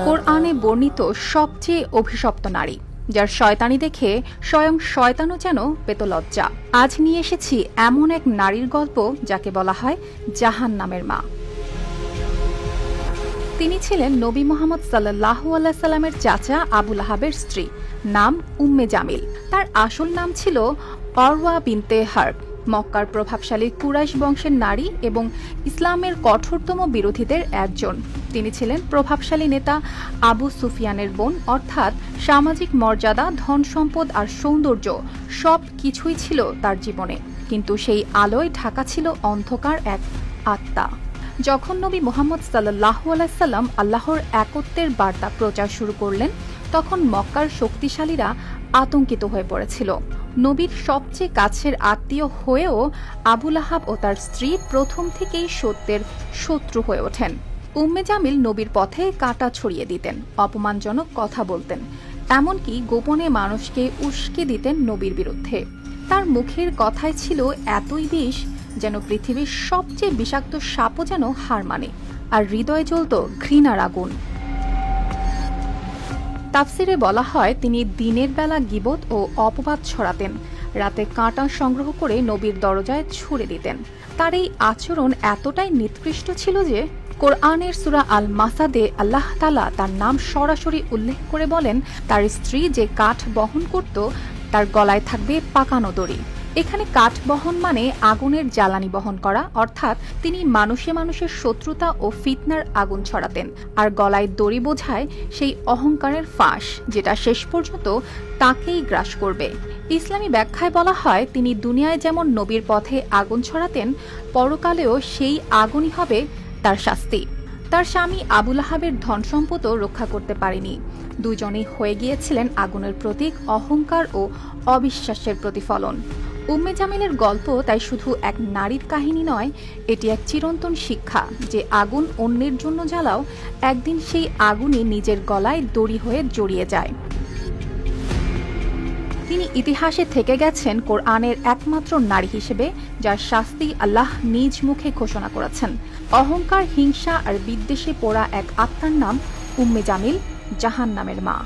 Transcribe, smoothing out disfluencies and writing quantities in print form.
কোরআনে বর্ণিত সবচেয়ে অভিশপ্ত নারী, যার শয়তানি দেখে স্বয়ং শয়তানও যেন পেত লজ্জা। আজ নিয়ে এসেছি এমন এক নারীর গল্প যাকে বলা হয় জাহান্নামের মা। তিনি ছিলেন নবী মুহাম্মদ সাল্লাল্লাহু আলাইহি সাল্লামের চাচা আবু লাহাবের স্ত্রী, নাম উম্মে জামিল। তার আসল নাম ছিল অরওয়া বিনতে হারব। মক্কার প্রভাবশালী কুরাইশ বংশের নারী এবং ইসলামের কঠোরতম বিরোধীদের একজন। তিনি ছিলেন প্রভাবশালী নেতা আবু সুফিয়ানের বোন, অর্থাৎ সামাজিক মর্যাদা, ধন সম্পদ আর সৌন্দর্য সব কিছুই ছিল তার জীবনে, কিন্তু সেই আলোয় ঢাকা ছিল অন্ধকার এক আত্মা। যখন নবী মুহাম্মদ সাল্লাল্লাহু আলাইহি সাল্লাম আল্লাহর একত্বের বার্তা প্রচার শুরু করলেন, তখন মক্কার শক্তিশালীরা আতঙ্কিত হয়ে পড়েছিল। নবীর সবচেয়ে কাছের আত্মীয় হয়েও আবু লাহাব ও তার স্ত্রী প্রথম থেকেই সত্যের শত্রু হয়ে ওঠেন। উম্মে জামিল নবীর পথে কাঁটা ছড়িয়ে দিতেন, অপমানজনক কথা বলতেন, এমনকি গোপনে মানুষকে উস্কে দিতেন নবীর বিরুদ্ধে। তার মুখের কথাই ছিল এতই বিষ যেন পৃথিবীর সবচেয়ে বিষাক্ত সাপও যেন হার মানে, আর হৃদয়ে জ্বলত ঘৃণার আগুন। তাফসিরে বলা হয়, তিনি দিনের বেলা গীবত ও অপবাদ ছড়াতেন, রাতে কাঁটা সংগ্রহ করে নবীর দরজায় ছুড়ে দিতেন। তার এই আচরণ এতটাই নিকৃষ্ট ছিল যে কোরআনের সূরা আল মাসাদে আল্লাহ তাআলা তার নাম সরাসরি উল্লেখ করে বলেন, তার স্ত্রী যে কাঠ বহন করত তার গলায় থাকবে পাকানো দড়ি। এখানে কাঠ বহন মানে আগুনের জ্বালানি বহন করা, অর্থাৎ তিনি মানুষে মানুষের শত্রুতা ও ফিতনার আগুন ছড়াতেন। আর গলায় দড়ি বোঝায় সেই অহংকারের ফাঁস, যেটা শেষ পর্যন্ত তাকেই গ্রাস করবে। ইসলামী ব্যাখ্যায় বলা হয়, তিনি দুনিয়ায় যেমন নবীর পথে আগুন ছড়াতেন, পরকালেও সেই আগুনই হবে তার শাস্তি। তার স্বামী আবু লাহাবের ধন সম্পদও রক্ষা করতে পারেনি। দুজনেই হয়ে গিয়েছিলেন আগুনের প্রতীক, অহংকার ও অবিশ্বাসের প্রতিফলন। উম্মে জামিলের গল্প তাই শুধু এক নারীর কাহিনী নয়, এটি এক চিরন্তন শিক্ষা যে আগুন অন্যের জন্য জ্বালাও, একদিন সেই আগুনই নিজের গলায় দড়ি হয়ে জড়িয়ে যায়। তিনি ইতিহাসে থেকে গেছেন কোরআনের একমাত্র নারী হিসেবে, যার শাস্তি আল্লাহ নিজ মুখে ঘোষণা করেছেন। অহংকার, হিংসা আর বিদ্বেষে পোড়া এক আত্মার নাম উম্মে জামিল, জাহান্নামের মা।